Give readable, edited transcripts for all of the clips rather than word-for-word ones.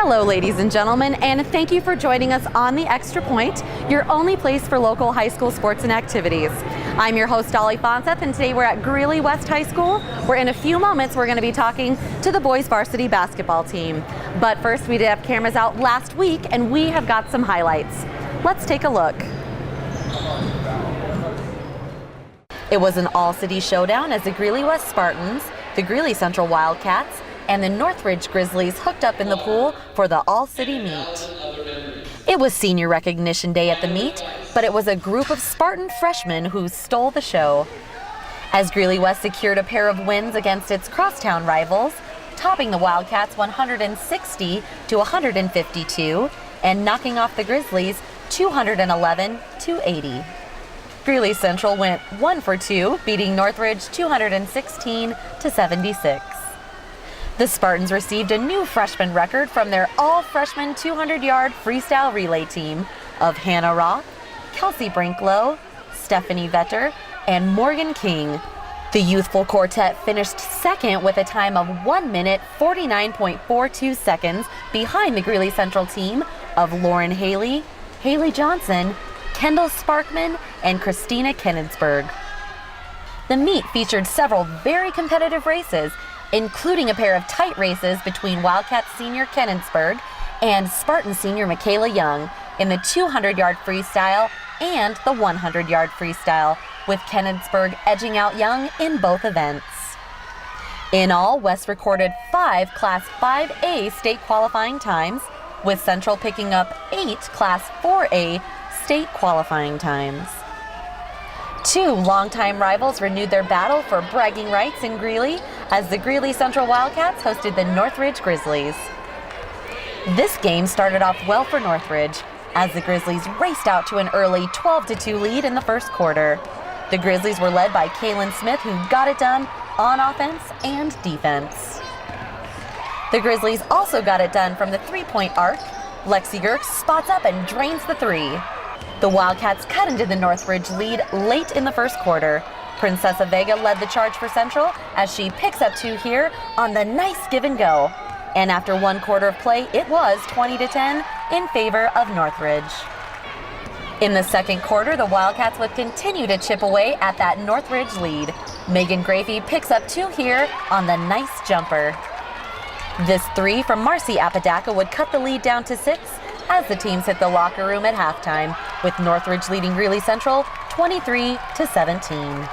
Hello, ladies and gentlemen, and thank you for joining us on The Extra Point, your only place for local high school sports and activities. I'm your host, Dolly Fonseth, and today we're at Greeley West High School, where in a few moments we're going to be talking to the boys varsity basketball team. But first, we did have cameras out last week, and we have got some highlights. Let's take a look. It was an all-city showdown as the Greeley West Spartans, the Greeley Central Wildcats, and the Northridge Grizzlies hooked up in the pool for the all-city meet. It was senior recognition day at the meet, but it was a group of Spartan freshmen who stole the show. As Greeley West secured a pair of wins against its crosstown rivals, topping the Wildcats 160 to 152 and knocking off the Grizzlies 211 to 80. Greeley Central went 1 for 2, beating Northridge 216 to 76. The Spartans received a new freshman record from their all-freshman 200-yard freestyle relay team of Hannah Roth, Kelsey Brinklow, Stephanie Vetter, and Morgan King. The youthful quartet finished second with a time of 1 minute 49.42 seconds behind the Greeley Central team of Lauren Haley, Haley Johnson, Kendall Sparkman, and Christina Kennensberg. The meet featured several very competitive races, including a pair of tight races between Wildcat senior Kennensberg and Spartan senior Michaela Young in the 200-yard freestyle and the 100-yard freestyle, with Kennensberg edging out Young in both events. In all, West recorded 5 Class 5A state qualifying times, with Central picking up 8 Class 4A state qualifying times. 2 longtime rivals renewed their battle for bragging rights in Greeley as the Greeley Central Wildcats hosted the Northridge Grizzlies. This game started off well for Northridge as the Grizzlies raced out to an early 12-2 lead in the first quarter. The Grizzlies were led by Kaylin Smith, who got it done on offense and defense. The Grizzlies also got it done from the three-point arc. Lexi Girk spots up and drains the three. The Wildcats cut into the Northridge lead late in the first quarter. Princesa Vega led the charge for Central as she picks up 2 here on the nice give and go. And after 1 quarter of play, it was 20-10 in favor of Northridge. In the second quarter, the Wildcats would continue to chip away at that Northridge lead. Megan Grafey picks up 2 here on the nice jumper. This 3 from Marcy Apodaca would cut the lead down to 6 as the teams hit the locker room at halftime, with Northridge leading Greeley Central 23-17.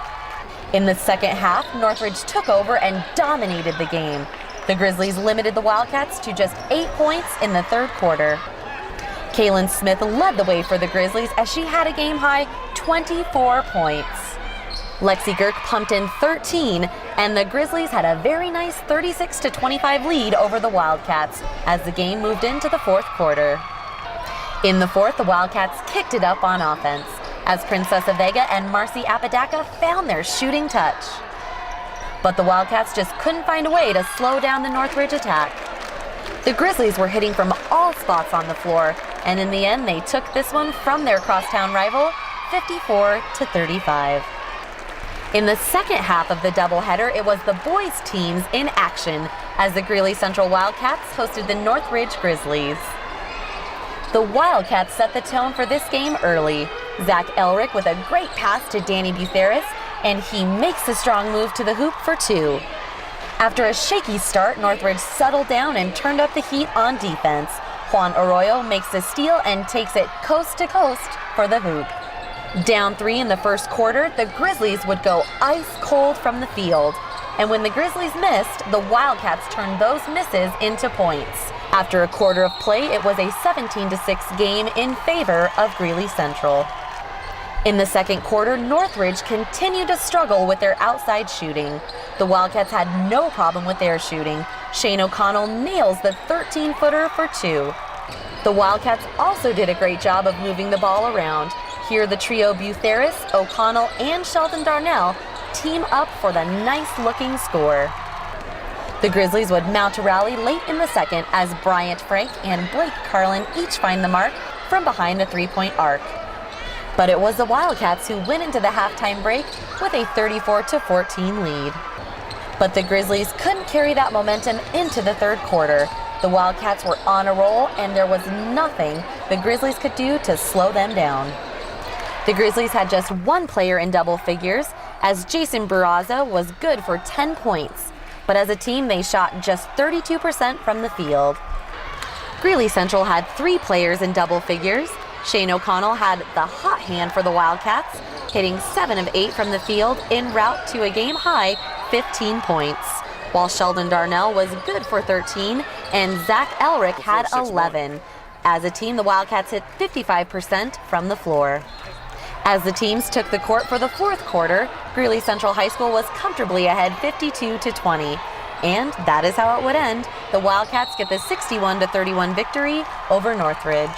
In the second half, Northridge took over and dominated the game. The Grizzlies limited the Wildcats to just 8 points in the third quarter. Kaylin Smith led the way for the Grizzlies as she had a game-high 24 points. Lexi Girk pumped in 13, and the Grizzlies had a very nice 36-25 lead over the Wildcats as the game moved into the fourth quarter. In the fourth, the Wildcats kicked it up on offense as Princesa Vega and Marcy Apodaca found their shooting touch. But the Wildcats just couldn't find a way to slow down the Northridge attack. The Grizzlies were hitting from all spots on the floor, and in the end they took this one from their crosstown rival 54-35. In the second half of the doubleheader, it was the boys' teams in action as the Greeley Central Wildcats hosted the Northridge Grizzlies. The Wildcats set the tone for this game early. Zach Elric with a great pass to Danny Butheris, and he makes a strong move to the hoop for 2. After a shaky start, Northridge settled down and turned up the heat on defense. Juan Arroyo makes the steal and takes it coast to coast for the hoop. Down 3 in the first quarter, the Grizzlies would go ice cold from the field. And when the Grizzlies missed, the Wildcats turned those misses into points. After a quarter of play, it was a 17-6 game in favor of Greeley Central. In the second quarter, Northridge continued to struggle with their outside shooting. The Wildcats had no problem with their shooting. Shane O'Connell nails the 13-footer for 2. The Wildcats also did a great job of moving the ball around. Here the trio Butheris, O'Connell, and Sheldon Darnell team up for the nice-looking score. The Grizzlies would mount a rally late in the second as Bryant Frank and Blake Carlin each find the mark from behind the three-point arc. But it was the Wildcats who went into the halftime break with a 34-14 lead. But the Grizzlies couldn't carry that momentum into the third quarter. The Wildcats were on a roll, and there was nothing the Grizzlies could do to slow them down. The Grizzlies had just one player in double figures, as Jason Barraza was good for 10 points. But as a team, they shot just 32% from the field. Greeley Central had 3 players in double figures. Shane O'Connell had the hot hand for the Wildcats, hitting 7 of 8 from the field en route to a game-high 15 points. While Sheldon Darnell was good for 13, and Zach Elrick had 11. As a team, the Wildcats hit 55% from the floor. As the teams took the court for the fourth quarter, Greeley Central High School was comfortably ahead 52-20. And that is how it would end. The Wildcats get the 61-31 victory over Northridge.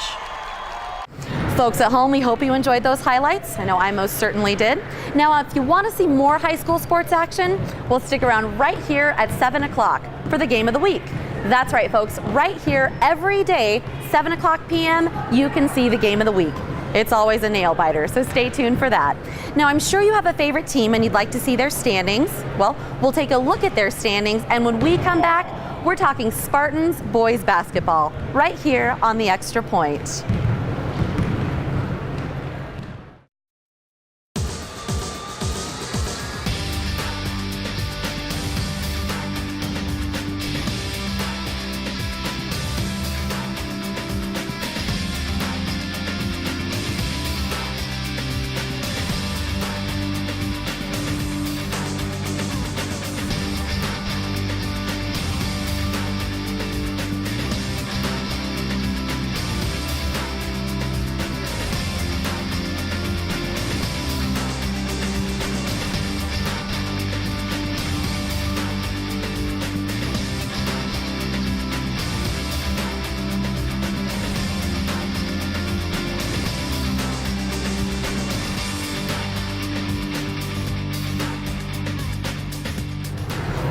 Folks at home, we hope you enjoyed those highlights. I know I most certainly did. Now, if you want to see more high school sports action, we'll stick around right here at 7 o'clock for the game of the week. That's right, folks. Right here every day, 7 o'clock p.m., you can see the game of the week. It's always a nail biter, so stay tuned for that. Now, I'm sure you have a favorite team and you'd like to see their standings. Well, we'll take a look at their standings, and when we come back, we're talking Spartans boys basketball right here on the Extra Point.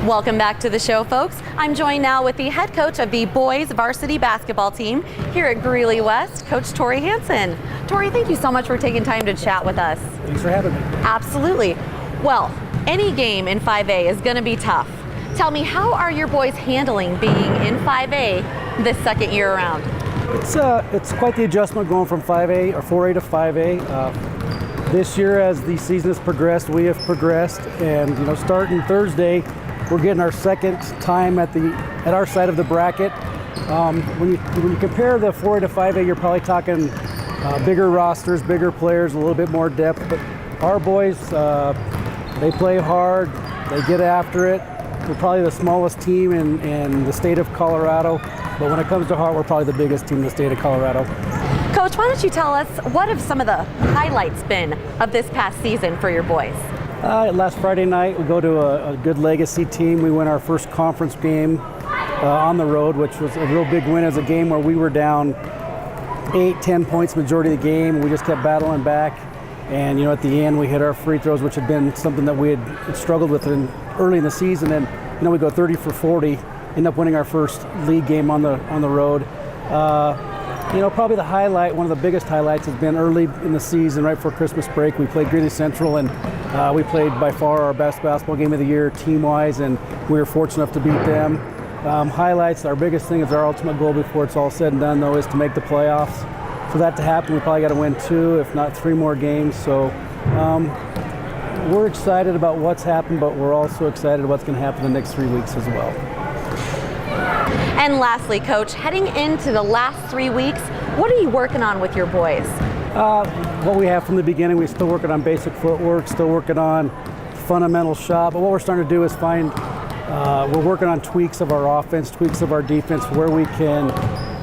Welcome back to the show, folks. I'm joined now with the head coach of the boys varsity basketball team here at Greeley West, Coach Tory Hanson. Tory, thank you so much for taking time to chat with us. Thanks for having me. Absolutely. Well, any game in 5A is going to be tough. Tell me, how are your boys handling being in 5A this second year around? It's quite the adjustment going from 5A or 4A to 5A. This year, as the season has progressed, we have progressed, and starting Thursday, we're getting our second time at our side of the bracket. When you compare the 4A to 5A, you're probably talking bigger rosters, bigger players, a little bit more depth. But our boys, they play hard, they get after it. We're probably the smallest team in the state of Colorado, but when it comes to heart, we're probably the biggest team in the state of Colorado. Coach, why don't you tell us, what have some of the highlights been of this past season for your boys? Last Friday night, we go to a good legacy team. We win our first conference game on the road, which was a real big win. As a game where we were down 8-10 points majority of the game. We just kept battling back. And at the end, we hit our free throws, which had been something that we had struggled with early in the season. And we go 30 for 40, end up winning our first league game on the road. Probably the highlight, one of the biggest highlights, has been early in the season, right before Christmas break. We played Greeley Central, and we played by far our best basketball game of the year team-wise, and we were fortunate enough to beat them. Highlights, our biggest thing is our ultimate goal before it's all said and done, though, is to make the playoffs. For that to happen, we probably got to win 2, if not 3 more games. So we're excited about what's happened, but we're also excited what's going to happen the next 3 weeks as well. And lastly, Coach, heading into the last 3 weeks, what are you working on with your boys? What we have from the beginning, we're still working on basic footwork, still working on fundamental shot, but what we're starting to do is we're working on tweaks of our offense, tweaks of our defense, where we can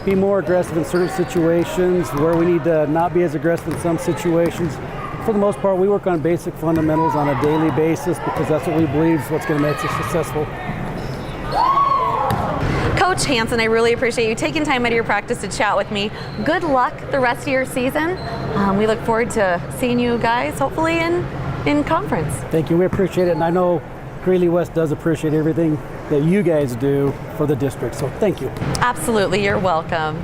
be more aggressive in certain situations, where we need to not be as aggressive in some situations. For the most part, we work on basic fundamentals on a daily basis because that's what we believe is what's going to make us successful. Coach Hanson, I really appreciate you taking time out of your practice to chat with me. Good luck the rest of your season. We look forward to seeing you guys hopefully in conference. Thank you. We appreciate it, and I know Greeley West does appreciate everything that you guys do for the district, so thank you. Absolutely, you're welcome.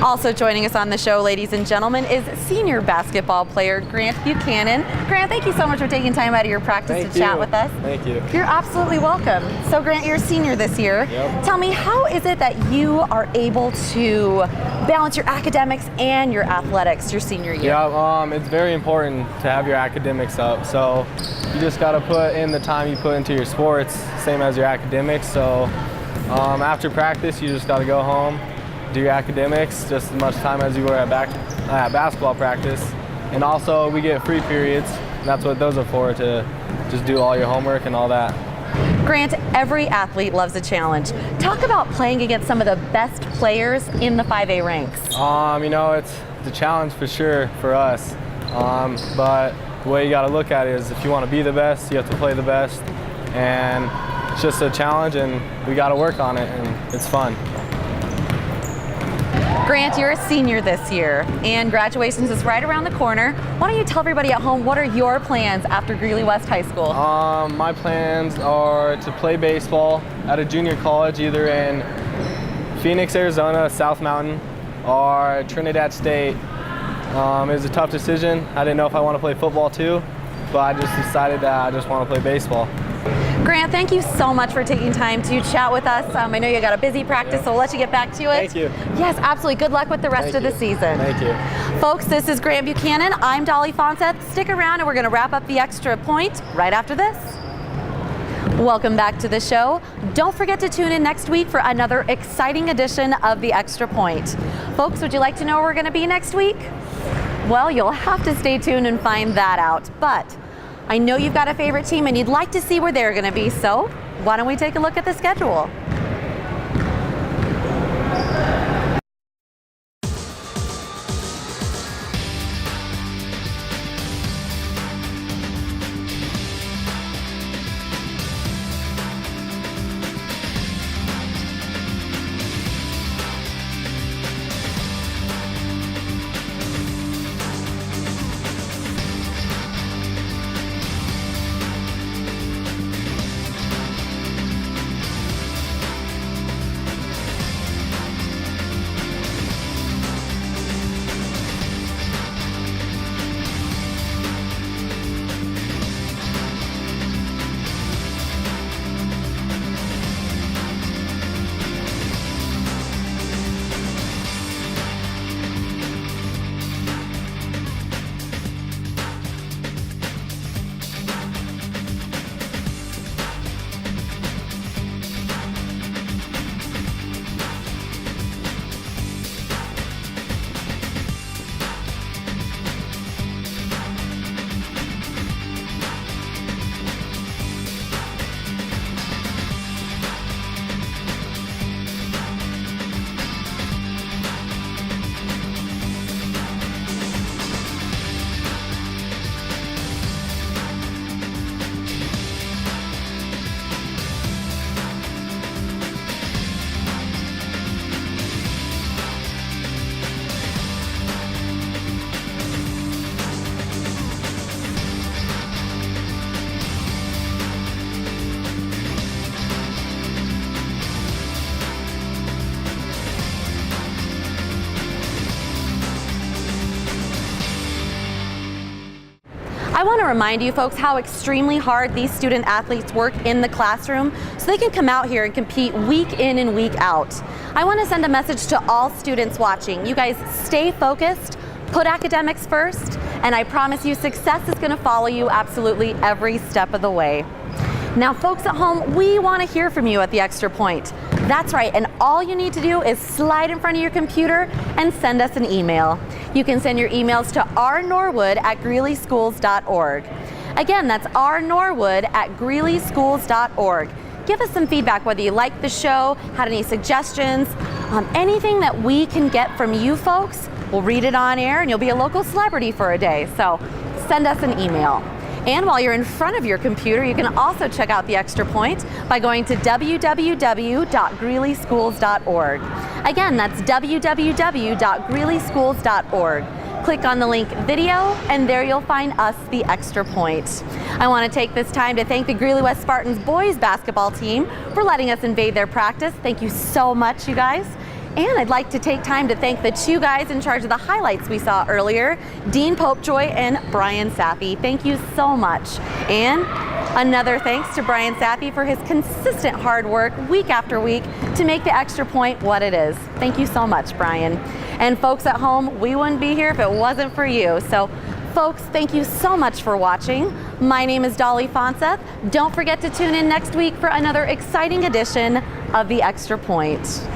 Also joining us on the show, ladies and gentlemen, is senior basketball player Grant Buchanan. Grant, thank you so much for taking time out of your practice to chat with us. Thank you. You're absolutely welcome. So Grant, you're a senior this year. Yep. Tell me, how is it that you are able to balance your academics and your athletics your senior year? Yeah, it's very important to have your academics up. So you just got to put in the time you put into your sports, same as your academics. So after practice, you just got to go home, do your academics just as much time as you were at basketball practice. And also we get free periods. That's what those are for, to just do all your homework and all that. Grant, every athlete loves a challenge. Talk about playing against some of the best players in the 5A ranks. You know, it's a challenge for sure for us. But the way you got to look at it is, if you want to be the best, you have to play the best. And it's just a challenge, and we got to work on it, and it's fun. Grant, you're a senior this year, and graduations is right around the corner. Why don't you tell everybody at home, what are your plans after Greeley West High School? My plans are to play baseball at a junior college, either in Phoenix, Arizona, South Mountain, or Trinidad State. It was a tough decision. I didn't know if I want to play football too, but I just decided that I just want to play baseball. Grant, thank you so much for taking time to chat with us. I know you got a busy practice, so we'll let you get back to it. Thank you. Yes, absolutely. Good luck with the rest of the season. Thank you. Folks, this is Grant Buchanan. I'm Dolly Fonseth. Stick around, and we're going to wrap up the Extra Point right after this. Welcome back to the show. Don't forget to tune in next week for another exciting edition of the Extra Point. Folks, would you like to know where we're going to be next week? Well, you'll have to stay tuned and find that out. But I know you've got a favorite team and you'd like to see where they're going to be, so why don't we take a look at the schedule? I want to remind you folks how extremely hard these student athletes work in the classroom so they can come out here and compete week in and week out. I want to send a message to all students watching. You guys stay focused, put academics first, and I promise you success is going to follow you absolutely every step of the way. Now folks at home, we want to hear from you at the Extra Point. That's right, and all you need to do is slide in front of your computer and send us an email. You can send your emails to rnorwood@greeleyschools.org. Again, that's rnorwood@greeleyschools.org. Give us some feedback, whether you liked the show, had any suggestions, anything that we can get from you folks. We'll read it on air and you'll be a local celebrity for a day. So send us an email. And while you're in front of your computer, you can also check out the Extra Point by going to www.greeleyschools.org. Again, that's www.greeleyschools.org. Click on the link video, and there you'll find us, the Extra Point. I want to take this time to thank the Greeley West Spartans boys basketball team for letting us invade their practice. Thank you so much, you guys. And I'd like to take time to thank the two guys in charge of the highlights we saw earlier, Dean Popejoy and Brian Sappy. Thank you so much. And another thanks to Brian Sappy for his consistent hard work week after week to make the Extra Point what it is. Thank you so much, Brian. And folks at home, we wouldn't be here if it wasn't for you. So folks, thank you so much for watching. My name is Dolly Fonseth. Don't forget to tune in next week for another exciting edition of the Extra Point.